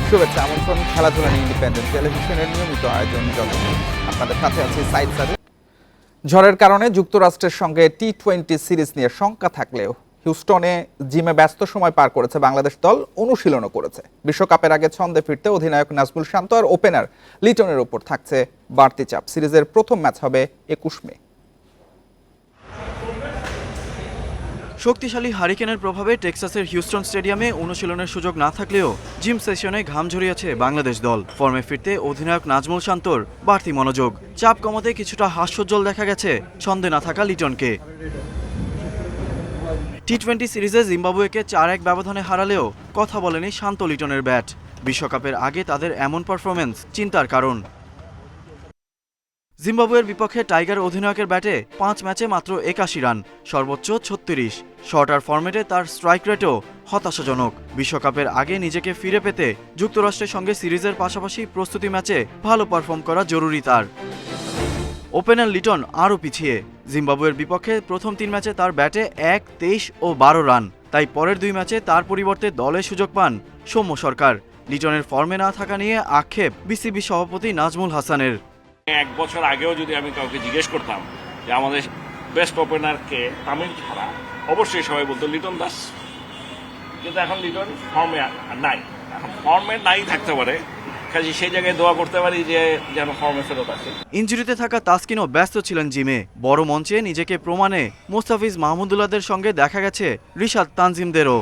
শুভেচ্ছা আমন্ত্রণ খেলাধুলা ইন্ডিপেন্ডেন্ট টেলিভিশনের নিয়মিত আয়োজন জগতে আপনাদের সাথে আছে সাইদ সাদিক। ঝড়ের কারণে যুক্তরাষ্ট্রের সঙ্গে টি-20 সিরিজ নিয়ে শঙ্কা থাকলেও হিউস্টনে জিমে ব্যস্ত সময় পার করেছে বাংলাদেশ দল, অনুশীলনও করেছে। বিশ্বকাপের আগে ছন্দে ফিরতে অধিনায়ক নাজমুল শান্ত আর ওপেনার লিটনের উপর থাকছে বাড়তি চাপ। সিরিজের প্রথম ম্যাচ হবে 21 মে। শক্তিশালী হারিকেনের প্রভাবে টেক্সাসের হিউস্টন স্টেডিয়ামে অনুশীলনের সুযোগ না থাকলেও জিম সেশনে ঘাম ঝরিয়েছে বাংলাদেশ দল। ফর্মে ফিরতে অধিনায়ক নাজমুল শান্তর বাড়তি মনোযোগ, চাপ কমাতে কিছুটা হাস্যোজ্জ্বল দেখা গেছে ছন্দে না থাকা লিটনকে। টি-20 সিরিজে জিম্বাবুয়েকে 4-1 ব্যবধানে হারালেও কথা বলেনি শান্ত লিটনের ব্যাট। বিশ্বকাপের আগে তাদের এমন পারফরমেন্স চিন্তার কারণ। জিম্বাবুয়ের বিপক্ষে টাইগার অধিনায়কের ব্যাটে 5 ম্যাচে মাত্র 81 রান, সর্বোচ্চ 36। শর্টার ফরম্যাটে তার স্ট্রাইক রেটও হতাশাজনক। বিশ্বকাপের আগে নিজেকে ফিরে পেতে যুক্তরাষ্ট্রের সঙ্গে সিরিজের পাশাপাশি প্রস্তুতি ম্যাচে ভালো পারফর্ম করা জরুরি তার। ওপেনার লিটন আরও পিছিয়ে। জিম্বাবুয়ের বিপক্ষে প্রথম 3 ম্যাচে তার ব্যাটে 1, 23 ও 12 রান, তাই পরের 2 ম্যাচে তার পরিবর্তে দলে সুযোগ পান সৌম্য সরকার। লিটনের ফর্মে না থাকা নিয়ে আক্ষেপ বিসিবি সভাপতি নাজমুল হাসানের। 1 বছর আগেও যদি আমি কাউকে জিজ্ঞেস করতাম যে আমাদের বেস্ট ওপেনারকে তামিম ছাড়া, অবশ্যই সবাই বলতো লিটন দাস। কিন্তু এখন লিটন ফর্মে নাই, এখন ফর্মে নাই থাকতে পারে, কাজে সেই জায়গায় দোয়া করতে পারি যে যেন ফর্মে ফেরত আসে। ইনজুরিতে থাকা তাসকিনও ব্যস্ত ছিলেন জিমে। বড় মঞ্চে নিজেকে প্রমাণে মোস্তাফিজ মাহমুদুল্লাহদের সঙ্গে দেখা গেছে রিশাদ তানজিমদেরও।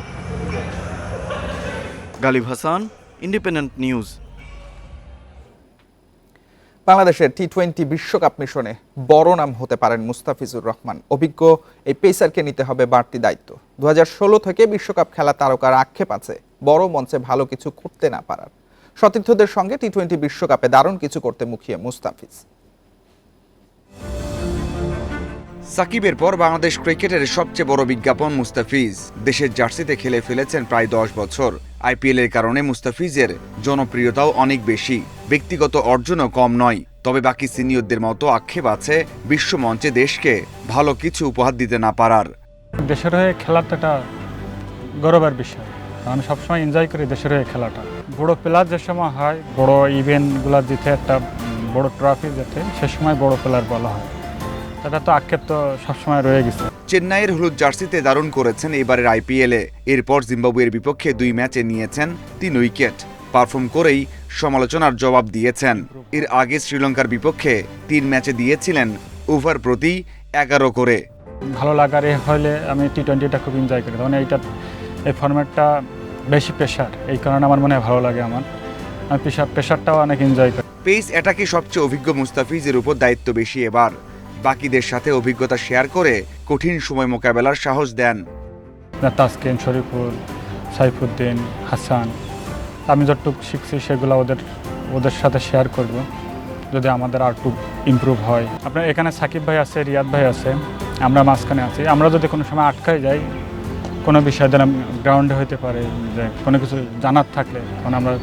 Ghalib Hasan, independent news. বাংলাদেশের টি-20 বিশ্বকাপ মিশনে বড় নাম হতে পারেন মুস্তাফিজুর রহমান। অভিজ্ঞ এই পেসারকে নিতে হবে বাড়তি দায়িত্ব। 2016 থেকে বিশ্বকাপ খেলা তারকার আক্ষেপ আছে বড় মঞ্চে ভালো কিছু করতে না পারার। সতীর্থদের সঙ্গে টি-20 বিশ্বকাপে দারুণ কিছু করতে মুখিয়ে মুস্তাফিজ। সাকিবের পর বাংলাদেশ ক্রিকেটের সবচেয়ে বড় বিজ্ঞাপন মুস্তাফিজ। দেশের জার্সিতে খেলে ফেলেছেন প্রায় 10 বছর। আইপিএল এর কারণে মুস্তাফিজের জনপ্রিয়তাও অনেক বেশি, ব্যক্তিগত অর্জনও কম নয়। তবে বাকি সিনিয়রদের মতো আক্ষেপ আছে বিশ্ব মঞ্চে দেশকে ভালো কিছু উপহার দিতে না পারার। দেশের হয়ে খেলাটা একটা গৌরবের বিষয়। আমি সবসময় এনজয় করি দেশের হয়ে খেলাটা। বড় প্লেয়ার যে সময় হয়, বড় ইভেন্টগুলো জিতে, একটা বড় ট্রফি জেতে, সে সময় বড় প্লেয়ার বলা হয়। এটা তো আক্ষেপ তো সবসময় রয়ে গেছে। চেন্নাইয়ের হলুদ জার্সিতে দারুণ করেছেন এবারের আইপিএলে। এরপর জিম্বাবুয়ের বিপক্ষে 2 ম্যাচে নিয়েছেন 3 উইকেট। পারফর্ম করেই সমালোচনার জবাব দিয়েছেন। এর আগে শ্রীলঙ্কার বিপক্ষে 3 ম্যাচে দিয়েছিলেন ওভার প্রতি 11 করে। ভালো লাগার হলে আমি টি-20টা খুব এনজয় করি, মানে এই ফরম্যাটটা বেশি প্রেশার, এই কারণে আমার মনে হয় ভালো লাগে। আমি প্রেশারটাও অনেক এনজয় করি। পেস অ্যাটাকে সবচেয়ে অভিজ্ঞ মুস্তাফিজের উপর দায়িত্ব বেশি এবার। বাকিদের সাথে অভিজ্ঞতা শেয়ার করে কঠিন সময় মোকাবেলার সাহস দেন। তাসকিন, শরীফুল, সাইফুদ্দিন, হাসান, আমি যতটুকু শিখছি সেগুলো ওদের সাথে শেয়ার করব, যদি আমাদের আর একটু ইমপ্রুভ হয়। আপনার এখানে সাকিব ভাই আছে, রিয়াদ ভাই আছে, আমরা মাঝখানে আছি। আমরা যদি কোনো সময় আটকাই যাই কোনো বিষয় দ্বারা, গ্রাউন্ডে হতে পারে যে কোনো কিছু জানার থাকলে, তখন আমরা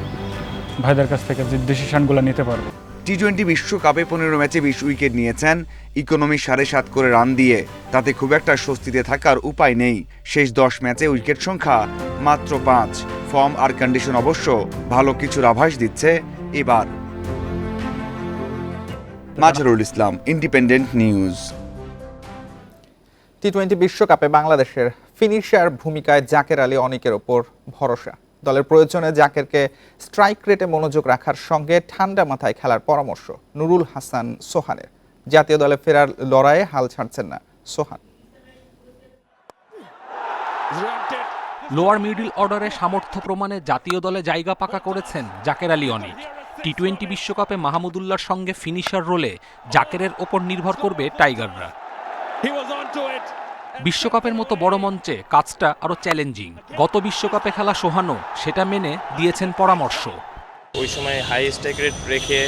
ভাইদের কাছ থেকে যে ডিসিশনগুলো নিতে পারবো। টি-20 বিশ্বকাপে 15 ম্যাচে 20 উইকেট নিয়েছেন। ইকোনমি 7.5 করে রান দিয়ে, তাতে খুব একটা স্বস্তিতে থাকার উপায় নেই। শেষ 10 ম্যাচে উইকেট সংখ্যা মাত্র 5। ফর্ম আর কন্ডিশন অবশ্য ভালো কিছুর আভাস দিচ্ছে এবার। Mazharul Islam, independent news. টি-20 বিশ্বকাপে বাংলাদেশের ফিনিশার ভূমিকায় জাকের আলী অনেকের ওপর ভরসা। দলের প্রয়োজনে জাকেরকে স্ট্রাইক রেটে মনোযোগ রাখার সঙ্গে ঠান্ডা মাথায় খেলার পরামর্শ নুরুল হাসান সোহানের। জাতীয় দলে ফেরার লড়াইয়ে হাল ছাড়ছেন না সোহান। লোয়ার মিডল অর্ডারে সামর্থ্য প্রমাণে জাতীয় দলে জায়গা পাকা করেছেন জাকের আলী অনেক। টি-20 বিশ্বকাপে মাহমুদুল্লাহর সঙ্গে ফিনিশার রোলে জাকেরের ওপর নির্ভর করবে টাইগাররা। বিশ্বকাপের মতো বড় মঞ্চে কাজটা আরও চ্যালেঞ্জিং। গত বিশ্বকাপে খেলা সোহানও সেটা মেনে দিয়েছেন পরামর্শ। ওই সময় হাই স্ট্রাইক রেট রেখে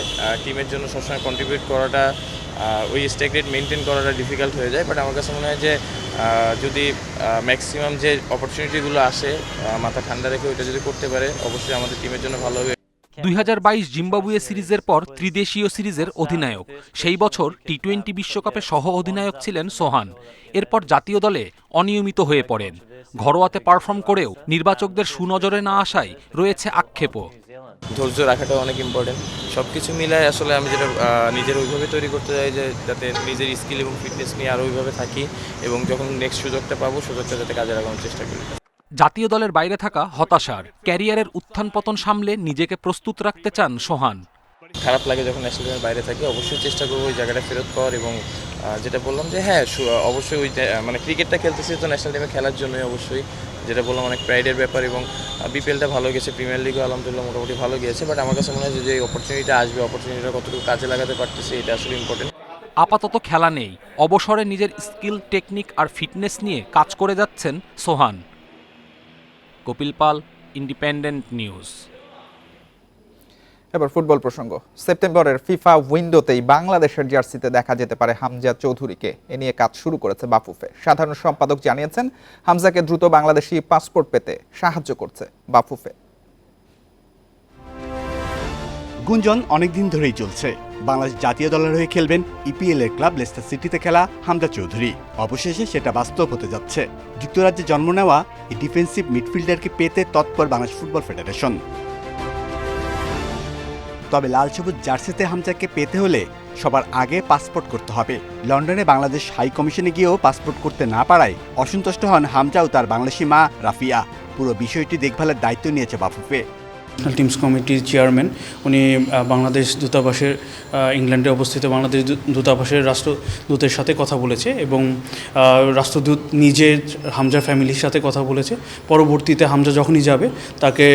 টিমের জন্য সবসময় কন্ট্রিবিউট করাটা, ওই স্ট্রাইক রেট মেনটেন করাটা ডিফিকাল্ট হয়ে যায়। বাট আমার কাছে মনে হয় যে যদি ম্যাক্সিমাম যে অপরচুনিটিগুলো আসে মাথা ঠান্ডা রেখে ওইটা যদি করতে পারে, অবশ্যই আমাদের টিমের জন্য ভালো হবে। 2022 জিম্বাবুয়ে সিরিজের পর ত্রিদেশীয় সিরিজের অধিনায়ক। সেই বছর টি-20 বিশ্বকাপে সহ অধিনায়ক ছিলেন সোহান। এরপর জাতীয় দলে অনিয়মিত হয়ে পড়েন। ঘরোয়াতে পারফর্ম করেও নির্বাচকদের সুনজরে না আসায় রয়েছে আক্ষেপও। ধৈর্য রাখাটা অনেক ইম্পর্টেন্ট। সব কিছু মিলায় আসলে আমি যেটা নিজের ওইভাবে তৈরি করতে চাই যে যাতে নিজের স্কিল এবং ফিটনেস নিয়ে আরও ওইভাবে থাকি এবং যখন নেক্সট সুযোগটা পাবো সুযোগটা যাতে কাজে লাগানোর চেষ্টা করি। জাতীয় দলের বাইরে থাকা হতাশার, ক্যারিয়ারের উত্থান পতন সামলে নিজেকে প্রস্তুত রাখতে চান সোহান। খারাপ লাগে যখন ন্যাশনাল টিমের বাইরে থাকি, অবশ্যই চেষ্টা করবো ওই জায়গাটা ফেরত পাওয়ার এবং যেটা বললাম যে হ্যাঁ অবশ্যই ওই মানে ক্রিকেটটা খেলতেছি তো ন্যাশনাল টিমে খেলার জন্যই, অবশ্যই যেটা বললাম অনেক প্রাইডের ব্যাপার এবং বিপিএলটা ভালো গেছে, প্রিমিয়ার লিগও আলহামদুলিল্লাহ মোটামুটি ভালো গিয়েছে, বাট আমার কাছে মনে হয় যে অপরচুনিটিটা আসবে, অপরচুনিটিটা কতটুকু কাজে লাগাতে পারতেছি এটা আসলে ইম্পর্টেন্ট। আপাতত খেলা নেই, অবসরে নিজের স্কিল, টেকনিক আর ফিটনেস নিয়ে কাজ করে যাচ্ছেন সোহান। কপিল পাল, ইন্ডিপেন্ডেন্ট নিউজ। এবার ফুটবল প্রসঙ্গ। সেপ্টেম্বরের ফিফা উইন্ডোতেই বাংলাদেশের জার্সিতে দেখা যেতে পারে হামজা চৌধুরীকে। এ নিয়ে কাজ শুরু করেছে বাফুফে। সাধারণ সম্পাদক জানিয়েছেন হামজাকে দ্রুত বাংলাদেশি পাসপোর্ট পেতে সাহায্য করছে বাফুফে। গুঞ্জন অনেকদিন ধরেই চলছে, বাংলাদেশ জাতীয় দলের হয়ে খেলবেন ইপিএল এর ক্লাব লেস্টার সিটিতে খেলা হামজা চৌধুরী। অবশেষে সেটা বাস্তব হতে যাচ্ছে। যুক্তরাজ্যে জন্ম নেওয়া এই ডিফেন্সিভ মিডফিল্ডারকে পেতে তৎপর বাংলাদেশ ফুটবল ফেডারেশন। তবে লাল সবুজ জার্সিতে হামজাকে পেতে হলে সবার আগে পাসপোর্ট করতে হবে। লন্ডনে বাংলাদেশ হাই কমিশনে গিয়েও পাসপোর্ট করতে না পারায় অসন্তুষ্ট হন হামজা ও তার বাংলাদেশি মা রাফিয়া। পুরো বিষয়টি দেখভালের দায়িত্ব নিয়েছে বাফুফে। ন্যাশনাল টিমস কমিটির চেয়ারম্যান, উনি বাংলাদেশ দূতাবাসের ইংল্যান্ডে অবস্থিত বাংলাদেশ দূতাবাসের রাষ্ট্রদূতের সাথে কথা বলেছে এবং রাষ্ট্রদূত নিজে হামজা ফ্যামিলির সাথে কথা বলেছে। পরবর্তীতে হামজা যখনই যাবে তাকে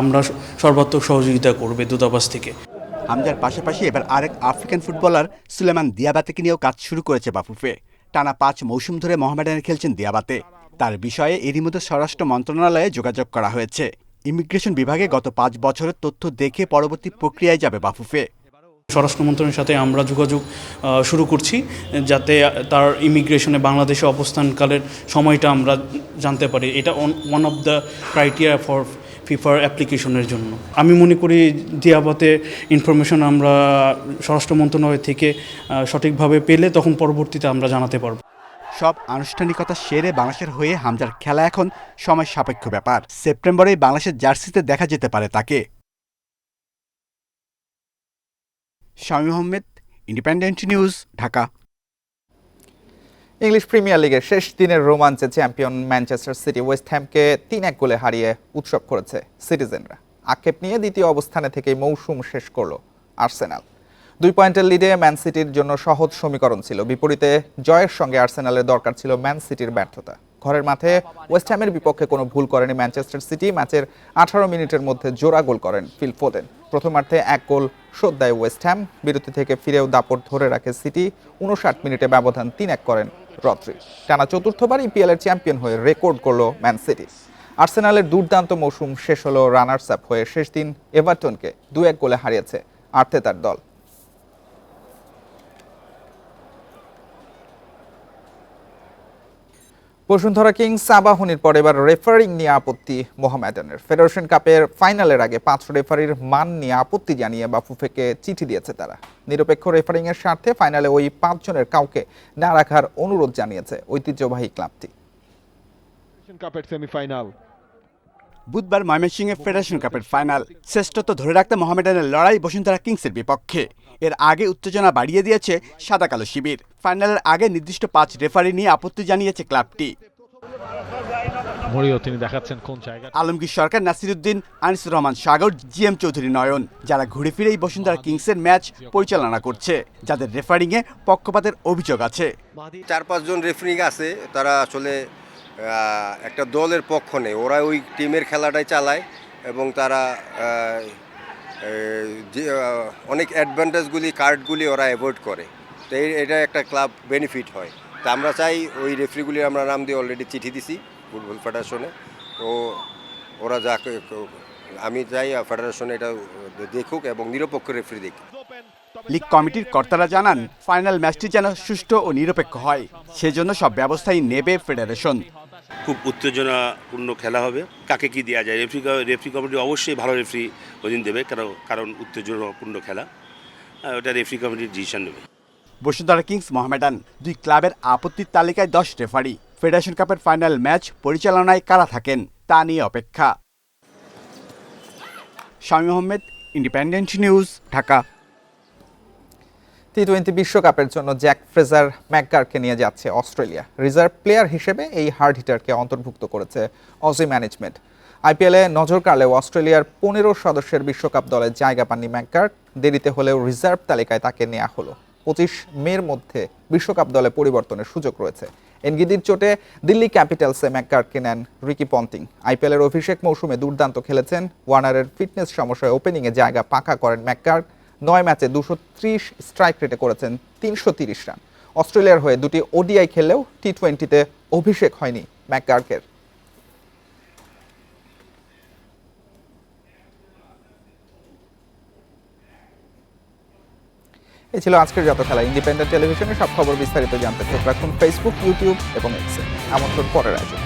আমরা সর্বাত্মক সহযোগিতা করবে দূতাবাস থেকে। হামজার পাশাপাশি এবার আরেক আফ্রিকান ফুটবলার সুলেমান দিয়াবাতেকে নিয়েও কাজ শুরু করেছে বাফুফে। টানা 5 মৌসুম ধরে মোহামেডানে খেলছেন দিয়াবাতে। তার বিষয়ে এরই মধ্যে স্বরাষ্ট্র মন্ত্রণালয়ে যোগাযোগ করা হয়েছে। ইমিগ্রেশন বিভাগে গত 5 বছরের তথ্য দেখে পরবর্তী প্রক্রিয়ায় যাবে বাফুফে। স্বরাষ্ট্র মন্ত্রণালয়ের সাথে আমরা যোগাযোগ শুরু করছি যাতে তার ইমিগ্রেশনে বাংলাদেশে অবস্থানকালের সময়টা আমরা জানতে পারি। এটা one of the criteria for ফিফার অ্যাপ্লিকেশনের জন্য। আমি মনে করি দিয়াবাতে ইনফরমেশন আমরা স্বরাষ্ট্র মন্ত্রণালয় থেকে সঠিকভাবে পেলে তখন পরবর্তীতে আমরা জানাতে পারব। সব আনুষ্ঠানিকতা সেরে বাংলাদেশের হয়ে হামজার খেলা এখন সময় সাপেক্ষ ব্যাপার। সেপ্টেম্বরে বাংলাদেশের জার্সিতে দেখা যেতে পারে তাকে। Shamim Ahmed, independent news, Dhaka. English premier লিগের শেষ দিনের রোমাঞ্চে চ্যাম্পিয়ন ম্যানচেস্টার সিটি ওয়েস্ট হ্যামকে 3-1 গোলে হারিয়ে উৎসব করেছে সিটিজেনরা। আক্ষেপ নিয়ে দ্বিতীয় অবস্থানে থেকেই মৌসুম শেষ করল আর্সেনাল। 2 পয়েন্টের লিডে ম্যান সিটির জন্য সহজ সমীকরণ ছিল। বিপরীতে জয়ের সঙ্গে আর্সেনালের দরকার ছিল ম্যান সিটির ব্যর্থতা। ঘরের মাঠে ওয়েস্ট হ্যামের বিপক্ষে কোনো ভুল করেনি ম্যানচেস্টার সিটি। ম্যাচের 18 মিনিটের মধ্যে জোড়া গোল করেন ফিল ফোদেন। প্রথমার্ধে 1 গোল শোধ দেয় ওয়েস্ট হ্যাম। বিরতি থেকে ফিরেও দাপট ধরে রাখে সিটি। 59 মিনিটে ব্যবধান 3-1 করেন রদ্রি। টানা চতুর্থবার ইপিএল এর চ্যাম্পিয়ন হয়ে রেকর্ড করল ম্যান সিটি। আর্সেনালের দুর্দান্ত মৌসুম শেষ হলো রানার্স আপ হয়ে। শেষ দিন এভারটনকে 2-1 গোলে হারিয়েছে আর্তেতার দল। বসুন্ধরা কিংস আবাহনীর পর এবার রেফারিং নিয়ে আপত্তি মোহামেডানের। ফেডারেশন কাপের ফাইনালের আগে 5 রেফারির মান নিয়ে আপত্তি জানিয়ে বাফুফেকে চিঠি দিয়েছে তারা। নিরপেক্ষ রেফারিং এর স্বার্থে ফাইনালে ওই 5 জনের কাউকে না রাখার অনুরোধ জানিয়েছে ঐতিহ্যবাহী ক্লাবটি। কাপের সেমিফাইনাল বুধবার ময়মনসিংহে ফেডারেশন কাপের ফাইনাল। শ্রেষ্ঠত্ব ধরে রাখতে মোহামেডানের লড়াই বসুন্ধরা কিংসের বিপক্ষে। এর আগে উত্তেজনা বাড়িয়ে দিয়েছে সাদা কালো শিবির। ফাইনালের আগে নির্দিষ্ট 5 রেফারি নিয়ে আপত্তি জানিয়েছে ক্লাবটি। তিনি দেখাচ্ছেন কোন জায়গায়। আলমগীর সরকার, নাসিরউদ্দিন, আনিসুর রহমান সাগর, জিএম চৌধুরী নয়ন, যারা ঘুরে ফিরে এই বসুন্ধরা কিংসের ম্যাচ পরিচালনা করছে, যাদের রেফারিংয়ে পক্ষপাতের অভিযোগ আছে। 4-5 জন রেফারিং আছে, তারা আসলে একটা দলের পক্ষ নেই। ওরা ওই টিমের খেলাটাই চালায় এবং তারা অনেক অ্যাডভান্টেজগুলি কার্ডগুলি ওরা অ্যাভয়েড করে। তো এটা একটা ক্লাব বেনিফিট হয়। তা আমরা চাই ওই রেফারিগুলি আমরা নাম দিয়ে অলরেডি চিঠি দিছি ফুটবল ফেডারেশনে। তো ওরা যা আমি চাই ফেডারেশনে এটা দেখুক এবং নিরপেক্ষ রেফারি দেখুক। লীগ কমিটির কর্তারা জানান ফাইনাল ম্যাচটি যেন সুষ্ঠু ও নিরপেক্ষ হয়, সেজন্য সব ব্যবস্থাই নেবে ফেডারেশন। খুব উত্তেজনাপূর্ণ খেলা হবে। কাকে কি দেওয়া যায়, রেফারি কমিটি অবশ্যই ভালো রেফারি ওদিন দেবে, কারণ উত্তেজনাপূর্ণ খেলা, ওটা রেফারি কমিটির ডিসিশন নেবে। বসুন্ধরা কিংস মোহামেডান 2 ক্লাবের আপত্তির তালিকায় 10 রেফারি। ফেডারেশন কাপের ফাইনাল ম্যাচ পরিচালনায় কারা থাকেন তা নিয়ে অপেক্ষা। Shamim Ahmed, independent news, Dhaka. টি-20 বিশ্বকাপের জন্য জ্যাক ফ্রেজার ম্যাকগারকে নিয়ে যাচ্ছে অস্ট্রেলিয়া। রিজার্ভ প্লেয়ার হিসেবে এই হার্ড হিটারকে অন্তর্ভুক্ত করেছে অজি ম্যানেজমেন্ট। আইপিএলে নজর কাড়লেও অস্ট্রেলিয়ার 15 সদস্যের বিশ্বকাপ দলে জায়গা পাননি ম্যাকগার। দেরিতে হলেও রিজার্ভ তালিকায় তাকে নেওয়া হলো। 25 মের মধ্যে বিশ্বকাপ দলে পরিবর্তনের সুযোগ রয়েছে। এনগিদির চোটে দিল্লি ক্যাপিটালসে ম্যাকগারকে নেন রিকি পন্টিং। আইপিএলের অভিষেক মৌসুমে দুর্দান্ত খেলেছেন। ওয়ার্নারের ফিটনেস সমস্যায় ওপেনিংয়ে জায়গা পাকা করেন ম্যাকগার। 9 ম্যাচে 230 স্ট্রাইক রেটে করেছেন 330 রান। অস্ট্রেলিয়ার হয়ে 2টি ওডিআই খেললেও টি-20তে অভিষেক হয়নি ম্যাকগার্কের। এই ছিল আজকের যত খেলা। ইন্ডিপেন্ডেন্ট টেলিভিশনে সব খবর বিস্তারিত জানতে চোখ রাখুন ফেসবুক, ইউটিউব এবং এক্সে। আমন্ত্রণ পরের আয়োজন।